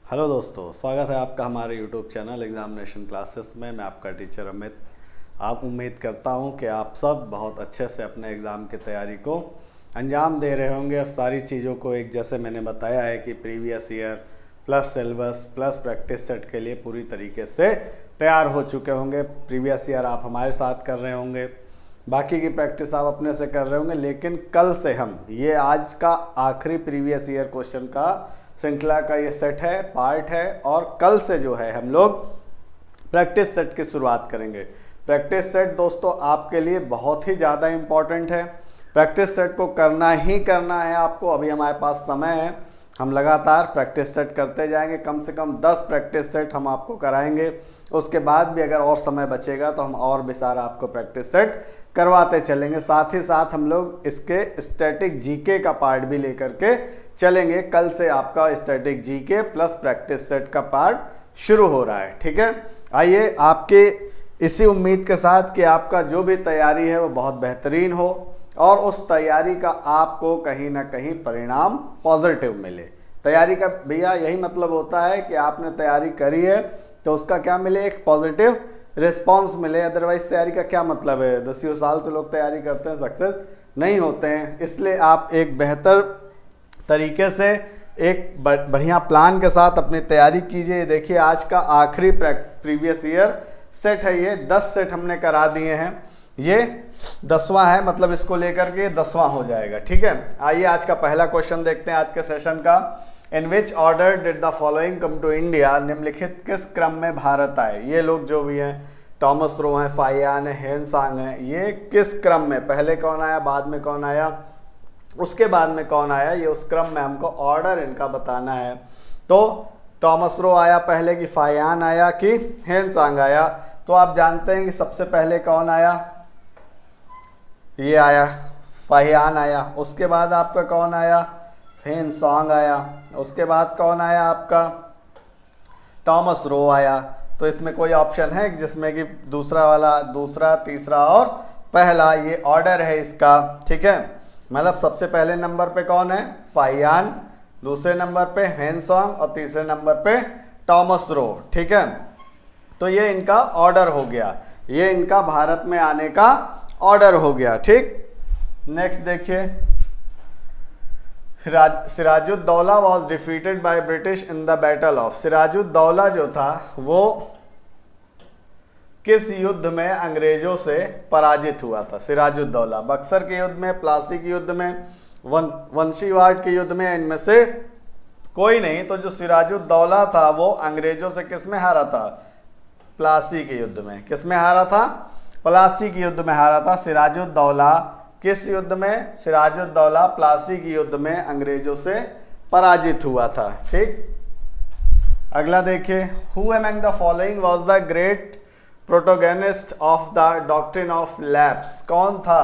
Hello दोस्तों, स्वागत है आपका हमारे यूट्यूब चैनल एग्जामिनेशन क्लासेस में। मैं आपका टीचर अमित। आप उम्मीद करता हूं कि आप सब बहुत अच्छे से अपने एग्ज़ाम की तैयारी को अंजाम दे रहे होंगे और सारी चीज़ों को एक जैसे मैंने बताया है कि previous year plus syllabus plus practice set के लिए पूरी तरीके से तैयार हो चुके होंगे। प्रीवियस ईयर आप हमारे साथ कर रहे होंगे, बाकी की प्रैक्टिस आप अपने से कर रहे होंगे, लेकिन कल से हम ये आज का आखिरी प्रीवियस ईयर क्वेश्चन का श्रृंखला का ये सेट है, पार्ट है, और कल से जो है हम लोग प्रैक्टिस सेट की शुरुआत करेंगे। प्रैक्टिस सेट दोस्तों आपके लिए बहुत ही ज़्यादा इम्पॉर्टेंट है। प्रैक्टिस सेट को करना ही करना है आपको। अभी हमारे पास समय है, हम लगातार प्रैक्टिस सेट करते जाएंगे। कम से कम 10 प्रैक्टिस सेट हम आपको कराएंगे। उसके बाद भी अगर और समय बचेगा तो हम और भी सारा आपको प्रैक्टिस सेट करवाते चलेंगे। साथ ही साथ हम लोग इसके स्टैटिक जीके का पार्ट भी लेकर के चलेंगे। कल से आपका static GK plus practice set का पार्ट शुरू हो रहा है, ठीक है। आइए आपके इसी उम्मीद के साथ कि आपका जो भी तैयारी है वो बहुत बेहतरीन हो और उस तैयारी का आपको कहीं ना कहीं परिणाम पॉजिटिव मिले। तैयारी का भैया यही मतलब होता है कि आपने तैयारी करी है तो उसका क्या मिले, एक पॉजिटिव रिस्पांस मिले। अदरवाइज तैयारी का क्या मतलब है, 10 साल से लोग तैयारी करते हैं, सक्सेस नहीं होते हैं। इसलिए आप एक बेहतर तरीके से एक बढ़िया प्लान के साथ अपनी तैयारी कीजिए। देखिए आज का आखिरी प्रीवियस ईयर सेट है, ये 10 सेट हमने करा दिए हैं। ये 10वां है, मतलब इसको लेकर के 10वां हो जाएगा, ठीक है। आइए आज का पहला क्वेश्चन देखते हैं आज के सेशन का। In which order did the following come to India? निम्नलिखित किस क्रम में भारत आए? ये लोग जो भी हैं, टॉमस रो हैं, फाइयान है, हेनसांग है, ये किस क्रम में, पहले कौन आया, बाद में कौन आया, उसके बाद में कौन आया, ये उस क्रम में हमको ऑर्डर इनका बताना है। तो टॉमस रो आया पहले कि फाइयान आया कि हेनसांग आया? तो आप जानते हैं कि सबसे पहले कौन आया, ये आया, फाइयान आया। उसके बाद आपका कौन आया, हेनसांग आया। उसके बाद कौन आया आपका, टॉमस रो आया। तो इसमें कोई ऑप्शन है जिसमें कि दूसरा वाला, दूसरा, तीसरा और पहला, ये ऑर्डर है इसका, ठीक है। मतलब सबसे पहले नंबर पे कौन है, फाइयान, दूसरे नंबर पे हेनसांग और तीसरे नंबर पे टॉमस रो, ठीक है। तो ये इनका ऑर्डर हो गया, ये इनका भारत में आने का ऑर्डर हो गया, ठीक। नेक्स्ट देखिए, Sirajuddaula was defeated by British in the battle of. Sirajuddaula जो था वो किस युद्ध में अंग्रेजों से पराजित हुआ था? सिराजुद्दौला बक्सर के युद्ध में, प्लासी के युद्ध में, वंशीवाट के युद्ध में, इनमें से कोई नहीं। तो जो सिराजुद्दौला था वो अंग्रेजों से किस में हारा था? प्लासी के युद्ध में। किस में हारा था? प्लासी के युद्ध में हारा था सिराजुद्दौला। किस युद्ध में? सिराजुद्दौला प्लासी के युद्ध में अंग्रेजों से पराजित हुआ था, ठीक। अगला देखिए, who among the following was the great protagonist of the doctrine of lapse? कौन था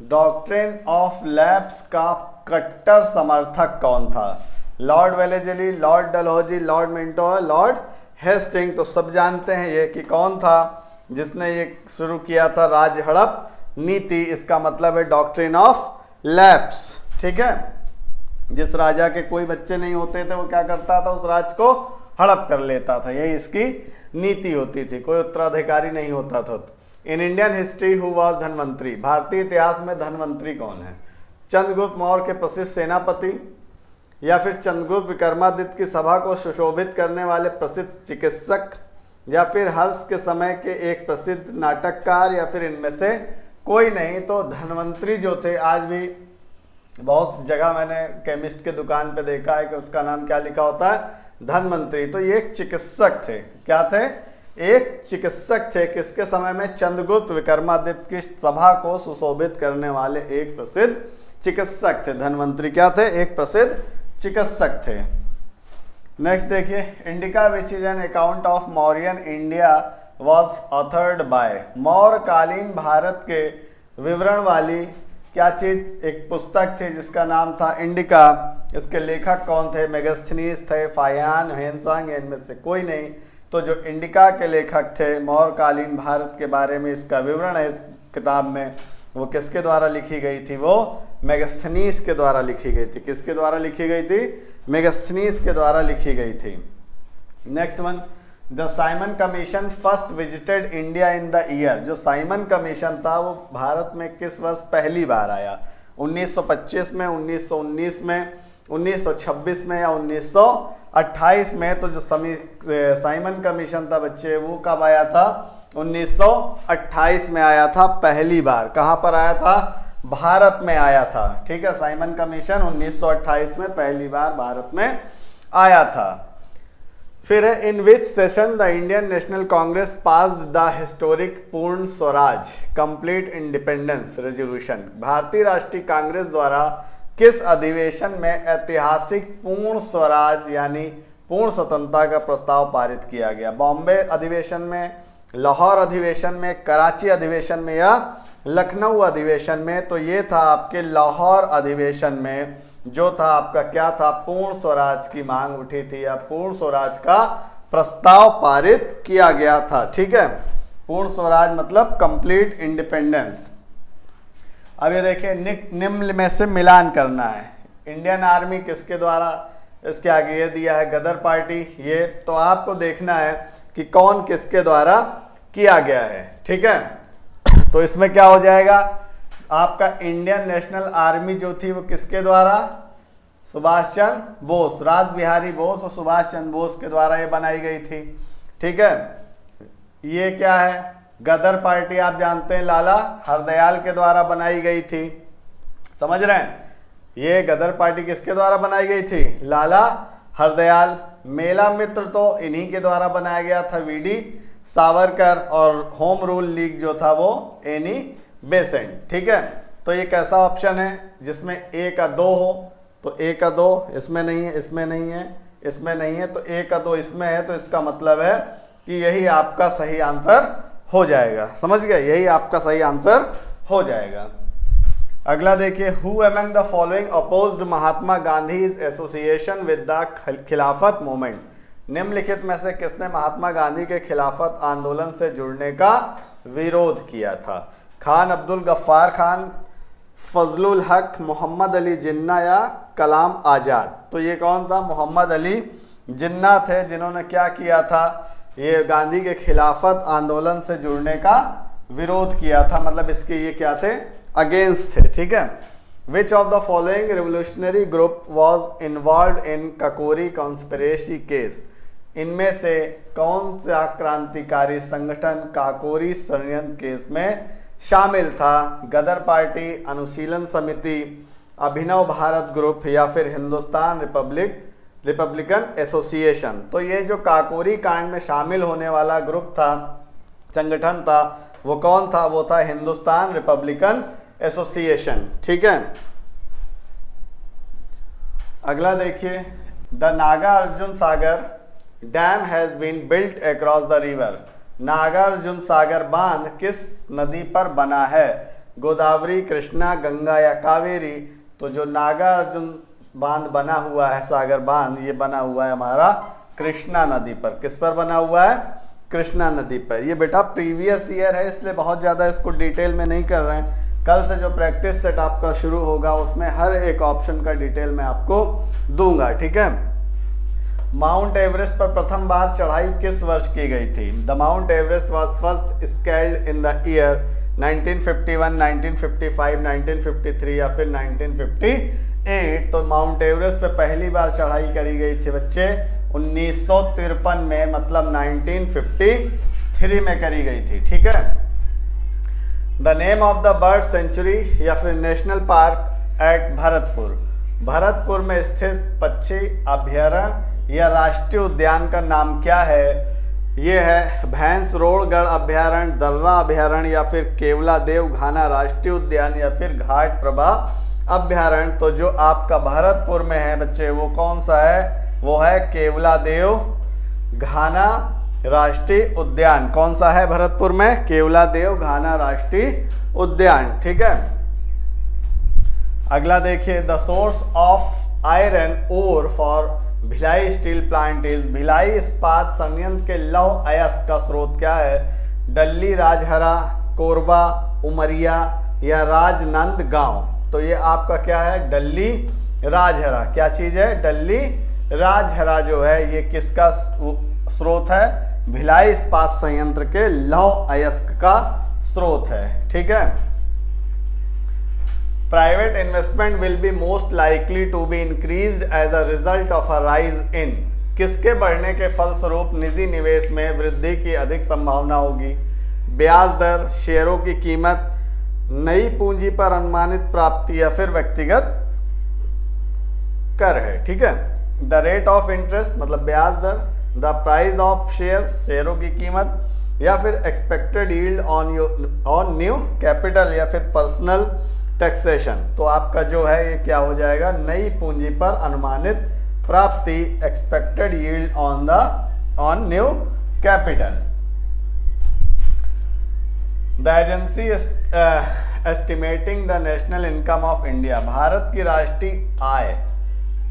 डॉक्ट्रिन ऑफ लैप्स का कट्टर समर्थक? कौन था? Lord Wellesley, Lord Dalhousie, Lord Minto, Lord Hasting. तो सब जानते हैं ये कि कौन था जिसने ये शुरू किया था राज हड़प नीति। इसका मतलब है डॉक्ट्रिन ऑफ लैप्स, ठीक है। जिस राजा के कोई बच्चे नहीं होते थे वो क्या करता था, उस राज को हड़प कर लेता था, यही इसकी नीति होती थी। कोई उत्तराधिकारी नहीं होता था। In Indian history who was Dhanvantari? भारतीय इतिहास में धनवंतरी कौन है? चंद्रगुप्त मौर्य के प्रसिद्ध सेनापति, या फिर चंद्रगुप्त विक्रमादित्य की सभा को सुशोभित करने वाले प्रसिद्ध चिकित्सक, या फिर हर्ष के समय के एक प्रसिद्ध नाटककार, या फिर इनमें से कोई नहीं। तो धनवंतरी जो थे, आज भी बहुत जगह मैंने केमिस्ट के दुकान पे देखा है कि उसका नाम क्या लिखा होता है, धनवंतरी। तो ये एक चिकित्सक थे। क्या थे? एक चिकित्सक थे। किसके समय में? चंद्रगुप्त विक्रमादित्य की सभा को सुशोभित करने वाले एक प्रसिद्ध चिकित्सक थे धनवंतरी। क्या थे? एक प्रसिद्ध चिकित्सक थे। नेक्स्ट देखिए, Indica which is an account of Mauryan India was authored by? मौर्यकालीन भारत के विवरण वाली क्या चीज, एक पुस्तक थी जिसका नाम था इंडिका। इसके लेखक कौन थे? मेगास्थनीज थे, फाइयान, हेनसांग, इनमें से कोई नहीं। तो जो इंडिका के लेखक थे, मौर्यकालीन भारत के बारे में इसका विवरण है इस किताब में, वो किसके द्वारा लिखी गई थी? वो मेगास्थनीज के द्वारा लिखी गई थी। किसके द्वारा लिखी गई थी? मेगास्थनीज के द्वारा लिखी गई थी। Next one, the Simon commission first visited India in the year. जो साइमन कमीशन था वो भारत में किस वर्ष पहली बार आया? 1925 में, 1919 में, 1926 में या 1928 में? तो जो साइमन कमीशन था बच्चे वो कब आया था? 1928 में आया था पहली बार। कहाँ पर आया था? भारत में आया था। ठीक है, साइमन कमीशन 1928 में पहली बार भारत में आया था। फिर है, in which session the Indian National Congress passed the historic Purna Swaraj complete independence resolution. भारतीय राष्ट्रीय कांग्रेस द्वारा किस अधिवेशन में ऐतिहासिक पूर्ण स्वराज यानी पूर्ण स्वतंत्रता का प्रस्ताव पारित किया गया? बॉम्बे अधिवेशन में, लाहौर अधिवेशन में, कराची अधिवेशन में या लखनऊ अधिवेशन में? तो ये था आपके लाहौर अधिवेशन में, जो था आपका क्या था? पूर्ण स्वराज की मांग उठी थी या पूर्ण स्वराज का प्रस्ताव पारित किया गया था। ठीक है, पूर्ण स्वराज मतलब कंप्लीट इंडिपेंडेंस। अब ये देखिए, निम्न में से मिलान करना है। इंडियन आर्मी किसके द्वारा? इसके आगे ये दिया है गदर पार्टी। ये तो आपको देखना है कि कौन किसके द्वारा किया गया है। ठीक है, तो इसमें क्या हो जाएगा? आपका इंडियन नेशनल आर्मी जो थी वो किसके द्वारा? सुभाष चंद्र बोस, राज बिहारी बोस और सुभाष चंद्र बोस के द्वारा ये बनाई गई थी। ठीक है, ये क्या है? गदर पार्टी आप जानते हैं लाला हरदयाल के द्वारा बनाई गई थी। समझ रहे हैं? ये गदर पार्टी किसके द्वारा बनाई गई थी? लाला हरदयाल। मेला मित्र तो इन्हीं के द्वारा बनाया गया था, वीडी सावरकर। और होम रूल लीग जो था वो एनी बेसेंट। ठीक है, तो ये कैसा ऑप्शन है जिसमें ए का 2 हो? तो ए का 2 इसमें नहीं है, इसमें नहीं है, इसमें नहीं है, तो ए का 2 इसमें है। तो इसका मतलब है कि यही आपका सही आंसर हो जाएगा। समझ गए? यही आपका सही आंसर हो जाएगा। अगला देखिए, who among the following opposed Mahatma Gandhi association with the खिलाफत मूवमेंट। निम्नलिखित में से किसने महात्मा गांधी के खिलाफत आंदोलन से जुड़ने का विरोध किया था? खान अब्दुल गफ्फार खान, फजलुल हक, मोहम्मद अली जिन्ना या कलाम आज़ाद? तो ये कौन था? मोहम्मद अली जिन्ना थे, जिन्होंने क्या किया था? ये गांधी के खिलाफत आंदोलन से जुड़ने का विरोध किया था। मतलब इसके ये क्या थे? अगेंस्ट थे। ठीक है, विच of the following revolutionary group was involve in Kakori conspiracy case? इनमें से कौन सा क्रांतिकारी संगठन काकोरी षड्यंत्र केस में शामिल था? गदर पार्टी, अनुशीलन समिति, अभिनव भारत ग्रुप या फिर हिंदुस्तान रिपब्लिकन एसोसिएशन? तो ये जो काकोरी कांड में शामिल होने वाला ग्रुप था, संगठन था, वो कौन था? वो था हिंदुस्तान रिपब्लिकन एसोसिएशन। ठीक है, अगला देखिए, the Nagarjuna Sagar dam has been built across the river. Nagarjuna Sagar बांध किस नदी पर बना है? गोदावरी, कृष्णा, गंगा या कावेरी? तो जो नागार्जुन बांध बना हुआ है, सागर बांध, ये बना हुआ है हमारा कृष्णा नदी पर। किस पर बना हुआ है? कृष्णा नदी पर। ये बेटा प्रीवियस ईयर है, इसलिए बहुत ज़्यादा इसको डिटेल में नहीं कर रहे हैं। कल से जो प्रैक्टिस सेट आपका शुरू होगा उसमें हर एक ऑप्शन का डिटेल में आपको दूंगा। ठीक है, माउंट एवरेस्ट पर प्रथम बार चढ़ाई किस वर्ष की गई थी? The mount Everest was first scaled in the year 1951, 1955, 1953 या फिर 1958। तो माउंट एवरेस्ट पे पहली बार चढ़ाई करी गई थी बच्चे 1953 में, मतलब 1953 में करी गई थी। ठीक है, the name of the bird sanctuary या फिर national park at Bharatpur. Bharatpur में स्थित पक्षी अभ्यारण्य या राष्ट्रीय उद्यान का नाम क्या है? ये है भैंसरोड़गढ़ अभ्यारण्य, दर्रा अभ्यारण्य या फिर केवलादेव घाना राष्ट्रीय उद्यान या फिर घाट प्रभा अभ्यारण्य। तो जो आपका भरतपुर में है बच्चे वो कौन सा है? वो है केवलादेव घाना राष्ट्रीय उद्यान। कौन सा है भरतपुर में? केवलादेव घाना राष्ट्रीय उद्यान। ठीक है, अगला देखिए, the source of iron ore for Bhilai steel plant is. Bhilai इस्पात संयंत्र के लौह अयस्क का स्रोत क्या है? डल्ली, राजहरा, कोरबा, उमरिया या राजनंद गांव? तो ये आपका क्या है, डल्ली राजहरा। क्या चीज है, डल्ली राजहरा जो है ये किसका स्रोत है, भिलाई इस्पात संयंत्र के लौह अयस्क का स्रोत है। ठीक है। Private investment will be most likely to be increased as a result of a rise in, किसके बढ़ने के फलस्वरूप निजी निवेश में वृद्धि की अधिक संभावना होगी, ब्याज दर, शेयरों की कीमत, नई पूंजी पर अनुमानित प्राप्ति या फिर व्यक्तिगत कर है। ठीक है। द रेट ऑफ इंटरेस्ट मतलब ब्याज दर, द प्राइस ऑफ शेयर्स शेयरों की कीमत, या फिर expected yield on new capital या फिर पर्सनल टैक्सेशन। तो आपका जो है ये क्या हो जाएगा, नई पूंजी पर अनुमानित प्राप्ति, expected yield on new capital. The agency estimating the national income of India, Bharat की राष्ट्रीय आय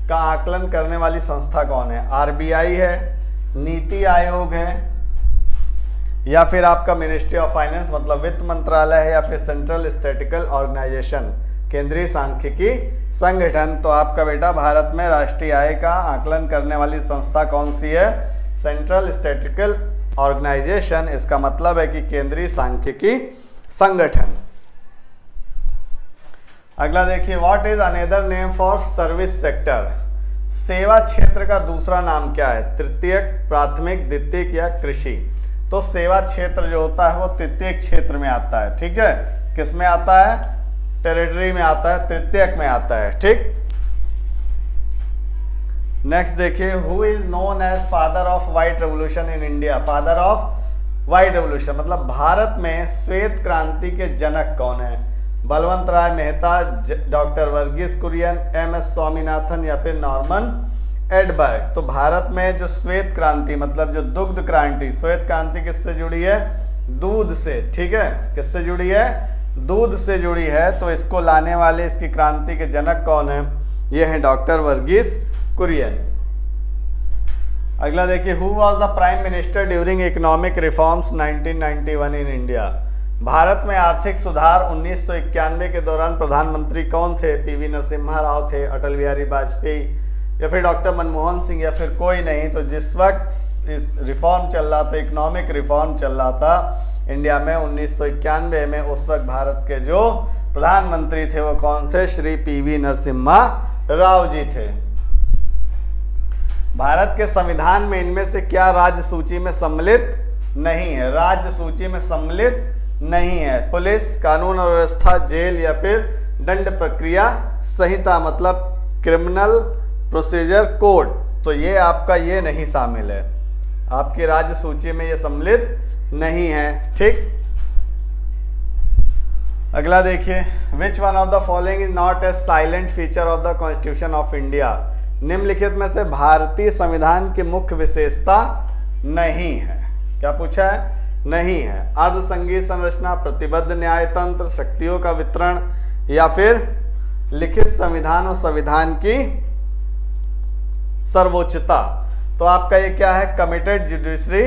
का आकलन करने वाली संस्था कौन है, आरबीआई है, नीति आयोग है, या फिर आपका मिनिस्ट्री ऑफ फाइनेंस मतलब वित्त मंत्रालय है, या फिर सेंट्रल स्टैटिस्टिकल ऑर्गेनाइजेशन केंद्रीय सांख्यिकी संगठन। तो आपका बेटा भारत में राष्ट्रीय आय का आकलन करने वाली संस्था कौन सी है, सेंट्रल स्टैटिस्टिकल ऑर्गेनाइजेशन। इसका मतलब है कि केंद्रीय सांख्यिकी संगठन। अगला देखिए, what is another name for service sector, सेवा क्षेत्र का दूसरा नाम क्या है, तृतीयक, प्राथमिक, द्वितीयक या कृषि। तो सेवा क्षेत्र जो होता है वो तृतीयक क्षेत्र में आता है। ठीक है। किस में आता है, टेरिटरी में आता है, तृतीयक में आता है। ठीक। नेक्स्ट देखिए, who is known as father of white revolution in India, father of white revolution मतलब भारत में श्वेत क्रांति के जनक कौन है, बलवंत राय मेहता, डॉक्टर वर्गीस कुरियन, एम.एस. स्वामीनाथन या फिर नॉर्मन एडबर्ग। तो भारत में जो श्वेत क्रांति मतलब जो दुग्ध क्रांति, श्वेत क्रांति किससे जुड़ी है, दूध से। ठीक है। किससे जुड़ी है, दूध से जुड़ी है। तो इसको लाने वाले, इसकी क्रांति के जनक कौन है, ये है डॉक्टर वर्गीस कुरियन। अगला देखिए, who was the prime minister during economic reforms 1991 in India, Bharat में आर्थिक सुधार 1991 के दौरान प्रधानमंत्री कौन थे, पीवी नरसिम्हा राव थे, अटल बिहारी वाजपेयी या फिर डॉक्टर मनमोहन सिंह या फिर कोई नहीं। तो जिस वक्त इस रिफॉर्म चल रहा था, इकोनॉमिक रिफॉर्म चल रहा था इंडिया में 1991 में, उस वक्त भारत के जो प्रधानमंत्री थे वो कौन थे, श्री पीवी नरसिम्हा राव जी थे। भारत के संविधान में इनमें से क्या राज्य सूची में सम्मिलित नहीं है, राज्य सूची में सम्मिलित नहीं है, पुलिस, कानून और व्यवस्था, जेल या फिर दंड प्रक्रिया संहिता मतलब क्रिमिनल प्रोसीजर कोड। तो ये आपका ये नहीं शामिल है, आपकी राज्य सूची में ये सम्मिलित नहीं है। ठीक। अगला देखिए, which one of the following is not a silent feature of the constitution of India, निम्नलिखित में से भारतीय संविधान की मुख्य विशेषता नहीं है। क्या पूछा है, नहीं है। अर्धसंघीय संरचना, प्रतिबद्ध न्यायतंत्र, शक्तियों का वितरण या फिर लिखित संविधान और संविधान की सर्वोच्चता। तो आपका ये क्या है, कमिटेड जुडिशरी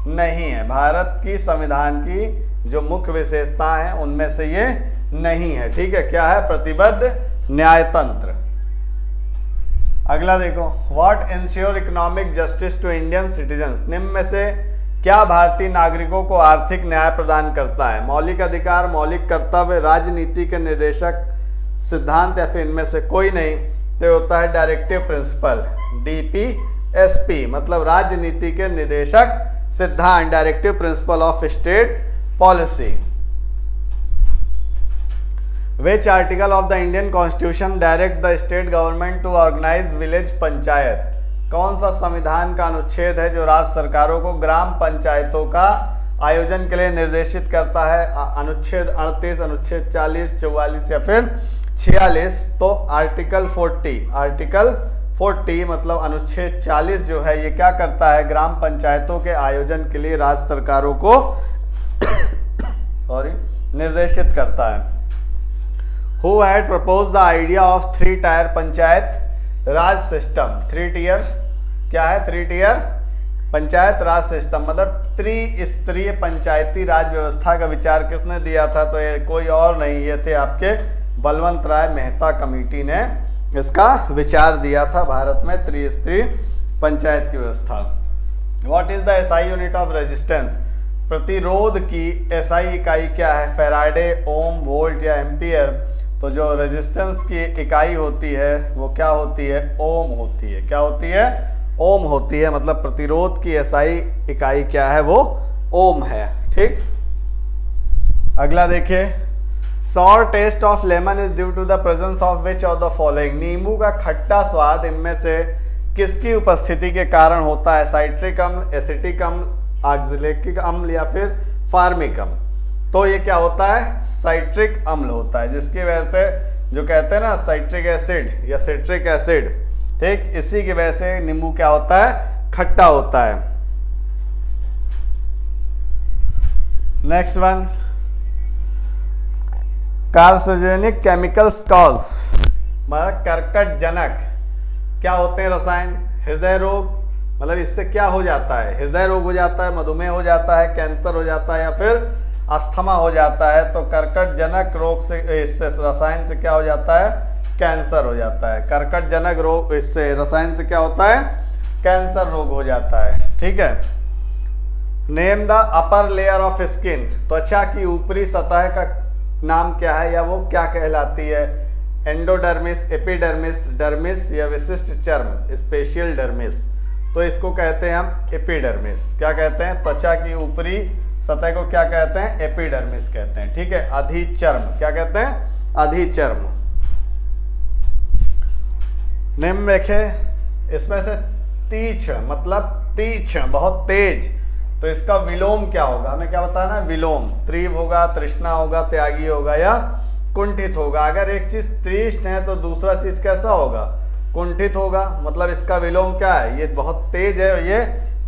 नहीं है। भारत की संविधान की जो मुख्य विशेषता है उनमें से ये नहीं है। ठीक है। क्या है, प्रतिबद्ध न्यायतंत्र। अगला देखो, what ensure economic justice to Indian citizens, निम्न में से क्या भारतीय नागरिकों को आर्थिक न्याय प्रदान करता है, मौलिक अधिकार, मौलिक कर्तव्य, राजनीति के निर्देशक सिद्धांत या फिर इनमें से कोई नहीं। तो होता है डायरेक्टिव प्रिंसिपल, DPSP मतलब राजनीति के निर्देशक सिद्धांत, directive principle of state policy. Which article of the Indian Constitution direct the state government to organize village panchayat, कौन सा संविधान का अनुच्छेद है जो राज्य सरकारों को ग्राम पंचायतों का आयोजन के लिए निर्देशित करता है, अनुच्छेद 38, अनुच्छेद 40, 44 या फिर 46। तो आर्टिकल 40 मतलब अनुच्छेद 40 जो है ये क्या करता है, ग्राम पंचायतों के आयोजन के लिए राज्य सरकारों को निर्देशित करता है। Who had proposed the idea of 3-tier panchayat Raj system, 3 tier क्या है, 3 tier पंचायत राज सिस्टम मतलब त्रिस्तरीय पंचायती राज व्यवस्था का विचार किसने दिया था, तो ये कोई और नहीं, ये थे आपके बलवंत राय मेहता कमेटी ने इसका विचार दिया था भारत में त्रिस्तरीय पंचायत की व्यवस्था। What is the SI unit of resistance? प्रतिरोध की एसआई इकाई क्या है? फैराडे, ओम, वोल्ट या एम्पियर। तो जो रेजिस्टेंस की इकाई होती है वो क्या होती है? ओम होती है। क्या होती है? ओम होती है। मतलब प्रतिरोध की एसआई इकाई क्या है? वो ओम है। ठीक, अगला देखिए, sour taste of lemon is due to the presence of which of the following? नींबू का खट्टा स्वाद इनमें से किसकी उपस्थिति के कारण होता है? साइट्रिक अम्ल, एसिटिक अम्ल, ऑक्सैलिक अम्ल या फिर फार्मिक अम्ल? तो ये क्या होता है? साइट्रिक अम्ल होता है, जिसकी वजह से जो कहते हैं ना साइट्रिक एसिड या सिट्रिक एसिड, ठीक, इसी की वजह से नींबू क्या होता है? खट्टा होता है। Next one, carcinogenic chemicals cause, मतलब कर्कटजनक क्या होते हैं रसायन? हृदय रोग, मतलब इससे क्या हो जाता है? हृदय रोग हो जाता है, मधुमेह हो जाता है, कैंसर हो जाता है या फिर अस्थमा हो जाता है। तो कर्कटजनक रोग से, इससे रसायन से क्या हो जाता है? कैंसर हो जाता है। कर्कटजनक रोग, इससे रसायन से क्या होता है? कैंसर रोग हो जाता है। ठीक है। Name the upper layer of skin, त्वचा की ऊपरी सतह का नाम क्या है या वो क्या कहलाती है? एंडोडर्मिस, एपिडर्मिस, डर्मिस या विशिष्ट चर्म, स्पेशियल डर्मिस। तो इसको कहते हैं हम एपिडर्मिस। क्या कहते हैं? त्वचा की ऊपरी सतह को क्या कहते हैं? एपिडर्मिस कहते हैं। ठीक है। अधिचर्म, क्या कहते हैं? अधिचर्म। निम्न देखे, इसमें से तीक्ष्ण, मतलब तीक्ष्ण, बहुत तेज, तो इसका विलोम क्या होगा? हमें क्या बताना है? विलोम। तीव्र होगा, तृष्णा होगा, त्यागी होगा या कुंठित होगा। अगर एक चीज तीक्ष्ण है तो दूसरा चीज कैसा होगा? कुंठित होगा। मतलब इसका विलोम क्या है? ये बहुत तेज है और ये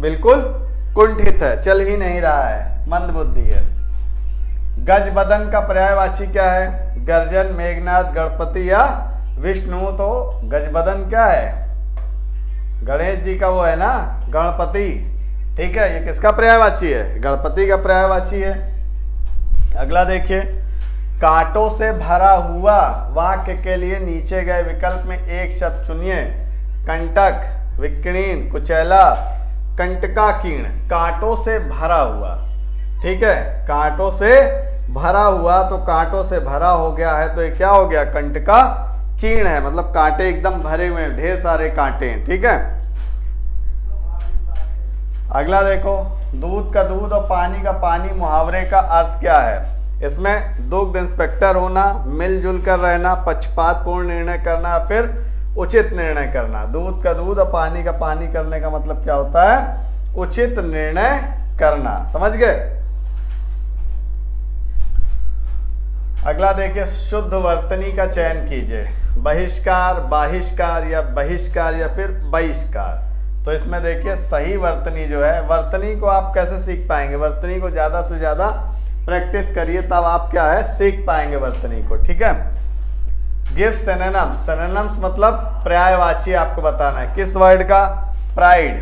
बिल्कुल कुंठित है, चल ही नहीं रहा है, मंद बुद्धि है। गज बदन का पर्यायवाची क्या है? गर्जन, मेघनाद, गणपति या विष्णु। तो गज बदन क्या है? गणेश जी का वो है ना, गणपति। ठीक है, ये किसका पर्यायवाची है? गणपति का पर्यायवाची है। अगला देखिए, कांटों से भरा हुआ वाक्य के लिए नीचे गए विकल्प में एक शब्द चुनिए। कंटक, विकीर्ण, कुचैला, कंटकाकीर्ण। कांटों से भरा हुआ, ठीक है, कांटों से भरा हुआ, तो कांटों से भरा हो गया है तो ये क्या हो गया? कंटकाकीर्ण है, मतलब कांटे एकदम भरे हुए हैं, ढेर सारे कांटे हैं। ठीक है। अगला देखो, दूध का दूध और पानी का पानी मुहावरे का अर्थ क्या है? इसमें दुग्ध इंस्पेक्टर होना, मिलजुल कर रहना, पक्षपातपूर्ण निर्णय करना, फिर उचित निर्णय करना। दूध का दूध और पानी का पानी करने का मतलब क्या होता है? उचित निर्णय करना। समझ गए? अगला देखिए, शुद्ध वर्तनी का चयन कीजिए। बहिष्कार, बाहिष्कार या बहिष्कार या फिर बहिष्कार। तो इसमें देखिए सही वर्तनी जो है, वर्तनी को आप कैसे सीख पाएंगे? वर्तनी को ज्यादा से ज्यादा प्रैक्टिस करिए, तब आप क्या है? सीख पाएंगे वर्तनी को। ठीक है। Give synonyms. सिनोनिम्स मतलब पर्यायवाची आपको बताना है। किस वर्ड का? प्राइड।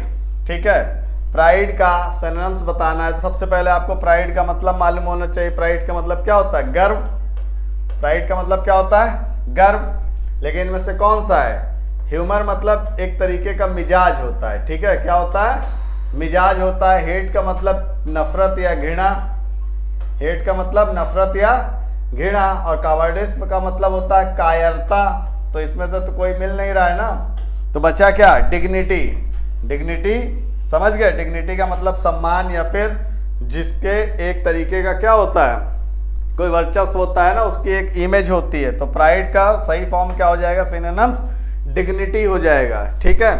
ठीक है, प्राइड का सिनोनिम्स बताना है। तो सबसे पहले आपको प्राइड का मतलब मालूम होना चाहिए। प्राइड का मतलब क्या होता है? गर्व। प्राइड का मतलब क्या होता है? गर्व। लेकिन इनमें से कौन सा है? ह्यूमर मतलब एक तरीके का मिजाज होता है। ठीक है, क्या होता है? मिजाज होता है। हेट का मतलब नफरत या घृणा। हेट का मतलब नफरत या घृणा। और कावर्डिस का मतलब होता है कायरता। तो इसमें तो कोई मिल नहीं रहा है ना, तो बचा क्या? डिग्निटी। डिग्निटी, समझ गए? डिग्निटी का मतलब सम्मान या फिर जिसके एक तरीके का क्या होता है? कोई वर्चस्व होता है ना, उसकी एक इमेज होती है। तो प्राइड का सही फॉर्म क्या हो जाएगा? सिनोनिम्स डिग्निटी हो जाएगा। ठीक है।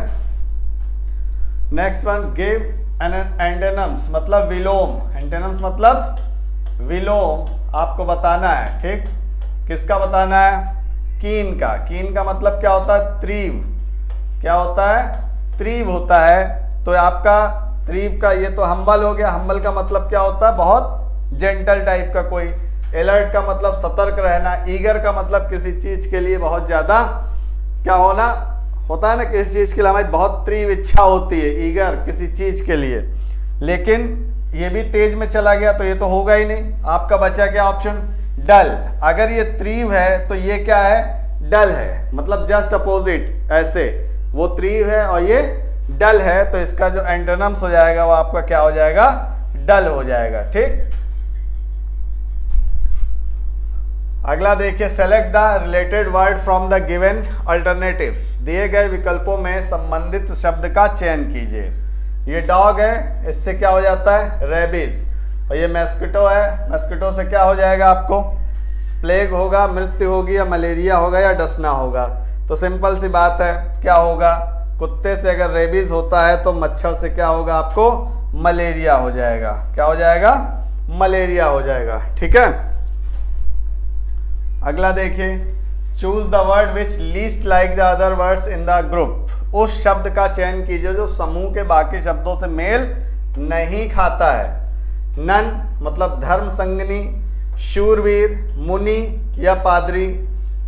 नेक्स्ट वन, गिव एंटोनिम्स मतलब विलोम। एंटोनिम्स मतलब विलोम आपको बताना है। ठीक, किसका बताना है? कीन का। कीन का मतलब क्या होता है? तीव्र। क्या होता है? तीव्र होता है। तो आपका तीव्र का ये तो हम्बल हो गया। हम्बल का मतलब क्या होता है? बहुत जेंटल टाइप का कोई। अलर्ट का मतलब सतर्क रहना। ईगर का मतलब किसी चीज के लिए बहुत ज्यादा क्या होना होता है ना, किसी चीज के लिए हमारी बहुत तीव्र इच्छा होती है, ईगर किसी चीज के लिए। लेकिन ये भी तेज में चला गया तो ये तो होगा ही नहीं। आपका बचा क्या ऑप्शन? डल। अगर ये त्रिव है तो ये क्या है, डल है, मतलब जस्ट अपोजिट ऐसे, वो त्रिव है और ये डल है, तो इसका जो एंटोनिम्स हो जाएगा वो आपका क्या हो जाएगा, डल हो जाएगा। ठीक, अगला देखिए, select the related word from the given alternatives. दिए गए विकल्पों में संबंधित शब्द का चयन कीजिए। ये डॉग है, इससे क्या हो जाता है, रेबीज। और ये मैस्किटो है, मैस्किटो से क्या हो जाएगा आपको, प्लेग होगा, मृत्यु होगी, या मलेरिया होगा, या डसना होगा। तो सिंपल सी बात है, क्या होगा, कुत्ते से अगर रेबीज होता है तो मच्छर से क्या होगा आपको, मलेरिया हो जाएगा। क्या हो जाएगा, मलेरिया हो जाएगा। ठीक है, अगला देखिए, choose the word which least like the other words in the group. उस शब्द का चयन कीजिए जो समूह के बाकी शब्दों से मेल नहीं खाता है। नन मतलब धर्म संगनी, शूरवीर, मुनि या पादरी।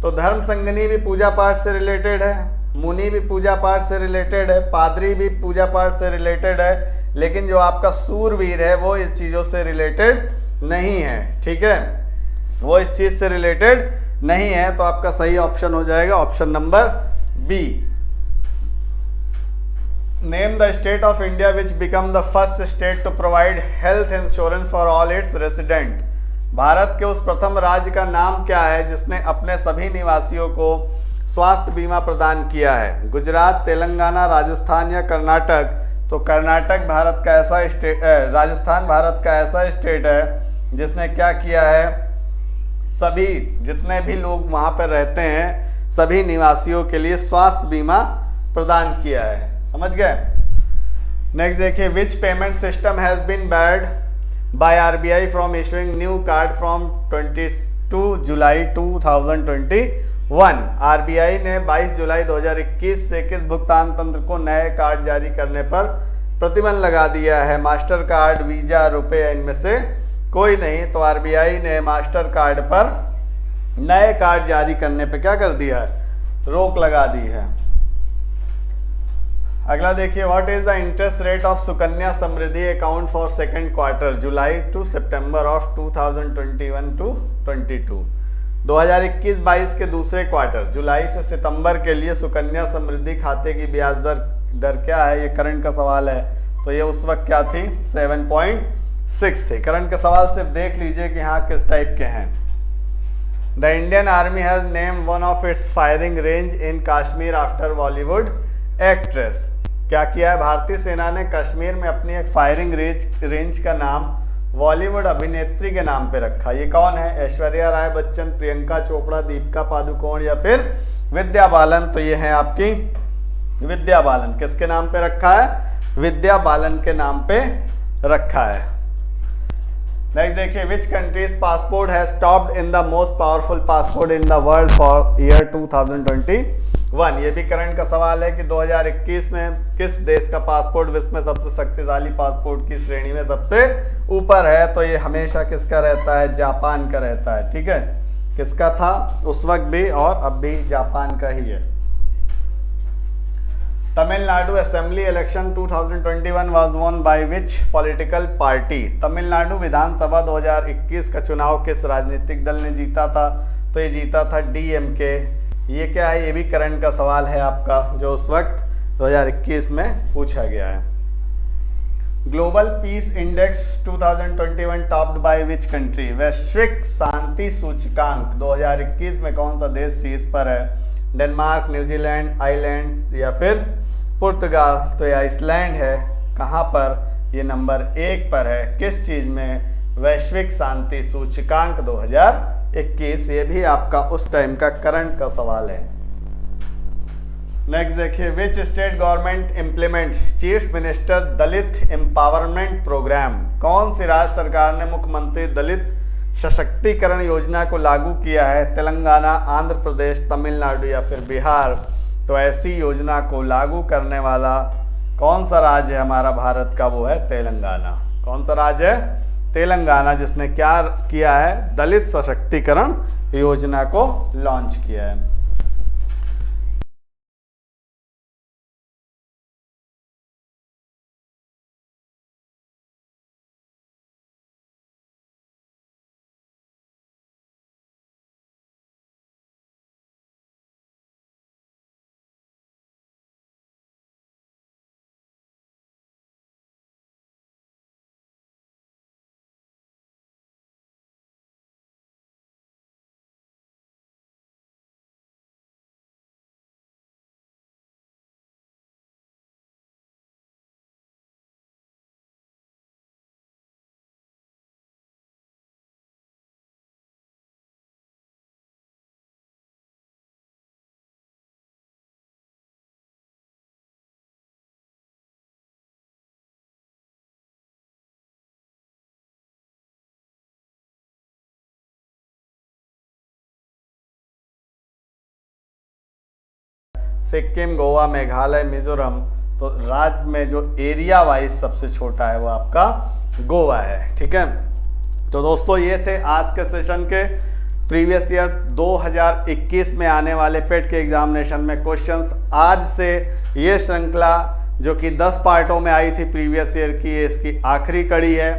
तो धर्म संगनी भी पूजा पाठ से रिलेटेड है, मुनि भी पूजा पाठ से रिलेटेड है, पादरी भी पूजा पाठ से रिलेटेड है, लेकिन जो आपका सूरवीर है वो इस चीज़ों से रिलेटेड नहीं है। ठीक है, वो इस चीज से रिलेटेड नहीं है, तो आपका सही ऑप्शन हो जाएगा option number B. Name the state of India which become the first state to provide health insurance for all its resident. Bharat के उस प्रथम राज्य का नाम क्या है जिसने अपने सभी निवासियों को स्वास्थ्य बीमा प्रदान किया है। गुजरात, तेलंगाना, राजस्थान या कर्नाटक। तो कर्नाटक भारत का ऐसा स्टेट, राजस्थान भारत का ऐसा स्टेट है जिसने क्या किया है, सभी जितने भी लोग वहाँ पर रहते हैं सभी निवासियों के लिए स्वास्थ्य बीमा प्रदान किया है। समझ गए। नेक्स्ट देखिए, which payment system has been banned by RBI from issuing new card from 22 July 2021। RBI ने 22 जुलाई 2021 से किस भुगतान तंत्र को नए कार्ड जारी करने पर प्रतिबंध लगा दिया है। मास्टर कार्ड, वीजा, रुपए, इनमें से कोई नहीं। तो आरबीआई ने मास्टर कार्ड पर नए कार्ड जारी करने पे क्या कर दिया है, रोक लगा दी है। अगला देखिए, what is the interest rate of Sukanya Samriddhi account for second quarter July to September of 2021 to 22। 2021-22 के दूसरे क्वार्टर जुलाई से सितंबर के लिए सुकन्या समृद्धि खाते की ब्याज दर क्या है, ये करंट का सवाल है। तो ये उस वक्त क्या थी, 7.6 थे। करंट के सवाल से देख लीजिए कि हाँ किस टाइप के हैं। The Indian army has name one of its firing range in Kashmir after Bollywood actress. क्या किया है, भारतीय सेना ने कश्मीर में अपनी एक फायरिंग रेंज का नाम बॉलीवुड अभिनेत्री के नाम पे रखा। ये कौन है, ऐश्वर्या राय बच्चन, प्रियंका चोपड़ा, दीपिका पादुकोण या फिर विद्या बालन। तो ये है आपकी विद्या बालन। किसके नाम पे रखा है, विद्या बालन के नाम पे रखा है। नेक्स्ट देखिए, which countries passport has topped in the most powerful passport in the world for year 2021। ये भी करंट का सवाल है कि 2021 में किस देश का पासपोर्ट विश्व में सबसे शक्तिशाली पासपोर्ट की श्रेणी में सबसे ऊपर है। तो ये हमेशा किसका रहता है, जापान का रहता है। ठीक है, किसका था उस वक्त भी और अब भी जापान का ही है। Tamil Nadu assembly election 2021 was won by which political party. Tamil Nadu विधानसभा 2021 का चुनाव किस राजनीतिक दल ने जीता था। तो ये जीता था डीएमके। ये क्या है, ये भी करंट का सवाल है आपका, जो उस वक्त 2021 में पूछा गया है। Global peace index 2021 topped by which country. वैश्विक शांति सूचकांक 2021 में कौन सा देश शीर्ष पर है। डेनमार्क, न्यूजीलैंड, आइलैंड या फिर पुर्तगाल। तो ये आइसलैंड है। कहाँ पर, ये नंबर 1 पर है। किस चीज़ में, वैश्विक शांति सूचकांक 2021। ये भी आपका उस टाइम का करंट का सवाल है। नेक्स्ट देखिए, which state government implement chief minister Dalit empowerment programme. कौन सी राज्य सरकार ने मुख्यमंत्री दलित सशक्तिकरण योजना को लागू किया है। तेलंगाना, आंध्र प्रदेश, तमिलनाडु या फिर बिहार। तो ऐसी योजना को लागू करने वाला कौन सा राज्य है हमारा भारत का, वो है तेलंगाना। कौन सा राज्य है, तेलंगाना, जिसने क्या किया है, दलित सशक्तिकरण योजना को लॉन्च किया है। सिक्किम, गोवा, मेघालय, मिजोरम, तो राज्य में जो एरिया वाइज सबसे छोटा है वो आपका गोवा है। ठीक है, तो दोस्तों ये थे आज के सेशन के प्रीवियस ईयर 2021 में आने वाले पेट के एग्जामिनेशन में क्वेश्चंस। आज से ये श्रृंखला जो कि 10 पार्टों में आई थी प्रीवियस ईयर की, ये इसकी आखिरी कड़ी है।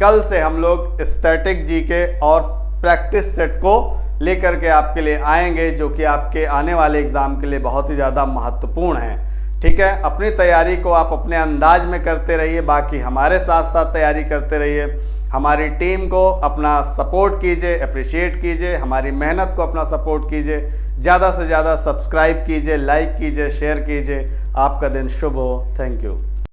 कल से हम लोग स्टैटिक जीके और प्रैक्टिस सेट को लेकर के आपके लिए आएंगे, जो कि आपके आने वाले एग्जाम के लिए बहुत ही ज़्यादा महत्वपूर्ण है। ठीक है, अपनी तैयारी को आप अपने अंदाज में करते रहिए, बाकी हमारे साथ साथ तैयारी करते रहिए। हमारी टीम को अपना सपोर्ट कीजिए, अप्रिशिएट कीजिए, हमारी मेहनत को अपना सपोर्ट कीजिए, ज़्यादा से ज़्यादा सब्सक्राइब कीजिए, लाइक कीजिए, शेयर कीजिए। आपका दिन शुभ हो। Thank you.